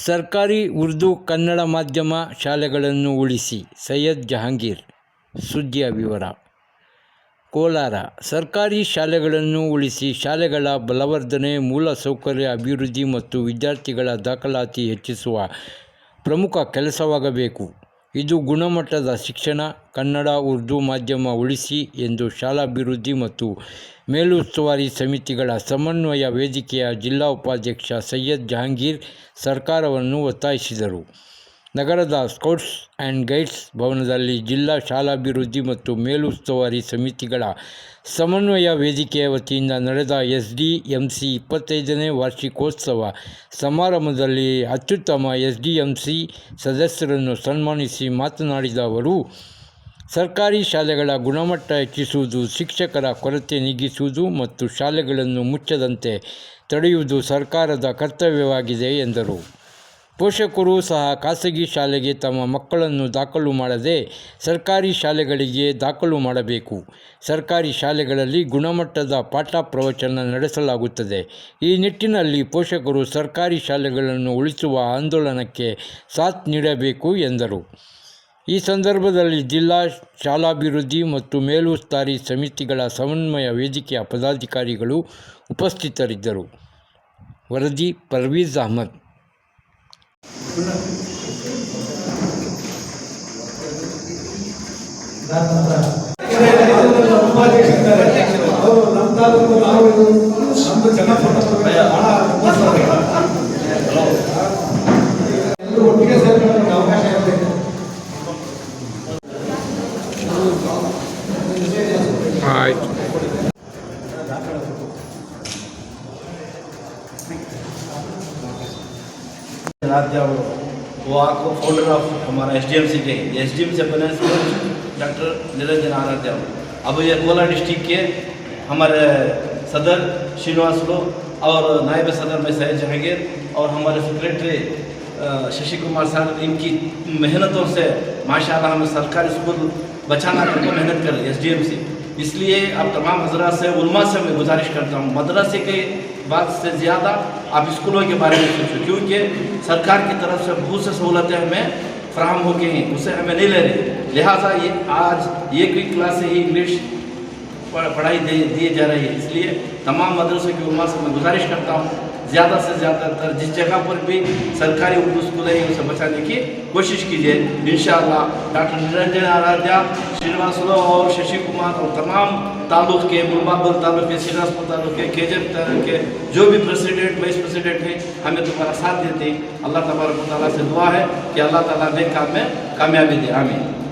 ಸರ್ಕಾರಿ ಉರ್ದು ಕನ್ನಡ ಮಾಧ್ಯಮ ಶಾಲೆಗಳನ್ನು ಉಳಿಸಿ ಸೈಯದ್ ಜಹಾಂಗೀರ್. ಸುದ್ದಿಯ ವಿವರ. ಕೋಲಾರ: ಸರ್ಕಾರಿ ಶಾಲೆಗಳನ್ನು ಉಳಿಸಿ ಶಾಲೆಗಳ ಬಲವರ್ಧನೆ, ಮೂಲಸೌಕರ್ಯ ಅಭಿವೃದ್ಧಿ ಮತ್ತು ವಿದ್ಯಾರ್ಥಿಗಳ ದಾಖಲಾತಿ ಹೆಚ್ಚಿಸುವ ಪ್ರಮುಖ ಕೆಲಸವಾಗಬೇಕು. ಇದು ಗುಣಮಟ್ಟದ ಶಿಕ್ಷಣ, ಕನ್ನಡ ಉರ್ದು ಮಾಧ್ಯಮ ಉಳಿಸಿ ಎಂದು ಶಾಲಾಭಿವೃದ್ಧಿ ಮತ್ತು ಮೇಲುಸ್ತುವಾರಿ ಸಮಿತಿಗಳ ಸಮನ್ವಯ ವೇದಿಕೆಯ ಜಿಲ್ಲಾ ಉಪಾಧ್ಯಕ್ಷ ಸೈಯದ್ ಜಹಾಂಗೀರ್ ಸರ್ಕಾರವನ್ನು ಒತ್ತಾಯಿಸಿದರು. ನಗರದ ಸ್ಕೌಟ್ಸ್ ಆ್ಯಂಡ್ ಗೈಡ್ಸ್ ಭವನದಲ್ಲಿ ಜಿಲ್ಲಾ ಶಾಲಾಭಿವೃದ್ಧಿ ಮತ್ತು ಮೇಲುಸ್ತುವಾರಿ ಸಮಿತಿಗಳ ಸಮನ್ವಯ ವೇದಿಕೆಯ ವತಿಯಿಂದ ನಡೆದ ಎಸ್ಡಿಎಂಸಿ 25ನೇ ವಾರ್ಷಿಕೋತ್ಸವ ಸಮಾರಂಭದಲ್ಲಿ ಅತ್ಯುತ್ತಮ ಎಸ್ಡಿಎಂಸಿ ಸದಸ್ಯರನ್ನು ಸನ್ಮಾನಿಸಿ ಮಾತನಾಡಿದ ಅವರು, ಸರ್ಕಾರಿ ಶಾಲೆಗಳ ಗುಣಮಟ್ಟ ಹೆಚ್ಚಿಸುವುದು, ಶಿಕ್ಷಕರ ಕೊರತೆ ನೀಗಿಸುವುದು ಮತ್ತು ಶಾಲೆಗಳನ್ನು ಮುಚ್ಚದಂತೆ ತಡೆಯುವುದು ಸರ್ಕಾರದ ಕರ್ತವ್ಯವಾಗಿದೆ ಎಂದರು. ಪೋಷಕರು ಸಹ ಖಾಸಗಿ ಶಾಲೆಗೆ ತಮ್ಮ ಮಕ್ಕಳನ್ನು ದಾಖಲು ಮಾಡದೆ ಸರ್ಕಾರಿ ಶಾಲೆಗಳಿಗೆ ದಾಖಲು ಮಾಡಬೇಕು. ಸರ್ಕಾರಿ ಶಾಲೆಗಳಲ್ಲಿ ಗುಣಮಟ್ಟದ ಪಾಠ ಪ್ರವಚನ ನಡೆಸಲಾಗುತ್ತದೆ. ಈ ನಿಟ್ಟಿನಲ್ಲಿ ಪೋಷಕರು ಸರ್ಕಾರಿ ಶಾಲೆಗಳನ್ನು ಉಳಿಸುವ ಆಂದೋಲನಕ್ಕೆ ಸಾಥ್ ನೀಡಬೇಕು ಎಂದರು. ಈ ಸಂದರ್ಭದಲ್ಲಿ ಜಿಲ್ಲಾ ಶಾಲಾಭಿವೃದ್ಧಿ ಮತ್ತು ಮೇಲುಸ್ತುವಾರಿ ಸಮಿತಿಗಳ ಸಮನ್ವಯ ವೇದಿಕೆಯ ಪದಾಧಿಕಾರಿಗಳು ಉಪಸ್ಥಿತರಿದ್ದರು. ವರದಿ ಪರ್ವೀಜ್ ಅಹಮದ್. वो आपको फोल्डर ऑफ हमारा एसडीएमसी के एसडीएमसी बने डॉक्टर निरंजन आराध्य। अब ये कोलार डिस्ट्रिक्ट के हमारे सदर श्रीनिवास और नायब सदर में सैयद जहांगीर और हमारे सेक्रेटरी शशि कुमार साहब, इनकी मेहनतों से माशाल्लाह हमें सरकारी स्कूल बचाना को मेहनत कर एसडीएमसी। इसलिए अब तमाम हजरात से उलमा से मैं गुजारिश करता हूँ, मदरसे के बात से ज़्यादा आप स्कूलों के बारे में सोचो, क्योंकि सरकार की तरफ से बहुत से सहूलतें हमें फराहम हो गई हैं, उसे हमें नहीं ले रही। लिहाजा ये आज एक ही क्लास से ही इंग्लिश पढ़ाई दी जा रही है। इसलिए तमाम मदरसों की उलमा से मैं गुजारिश करता हूँ, ज़्यादा से ज़्यादातर जिस जगह पर भी सरकारी उर्दू स्कूल है उसे बचाने की कोशिश कीजिए। इंशाअल्लाह डॉक्टर निरंजन आराध्या, श्रीनिवास और शशि कुमार और तमाम तालुक के, मुलबाबल तालुक के, श्रीनिवासपुर तालुक के, केजर तालुक के जो भी प्रेसिडेंट वाइस प्रेसिडेंट हैं हमें तुम्हारा साथ देते हैं। अल्लाह तबारक व तआला से दुआ है कि अल्लाह ताला नेक काम में कामयाबी दे। आमीन।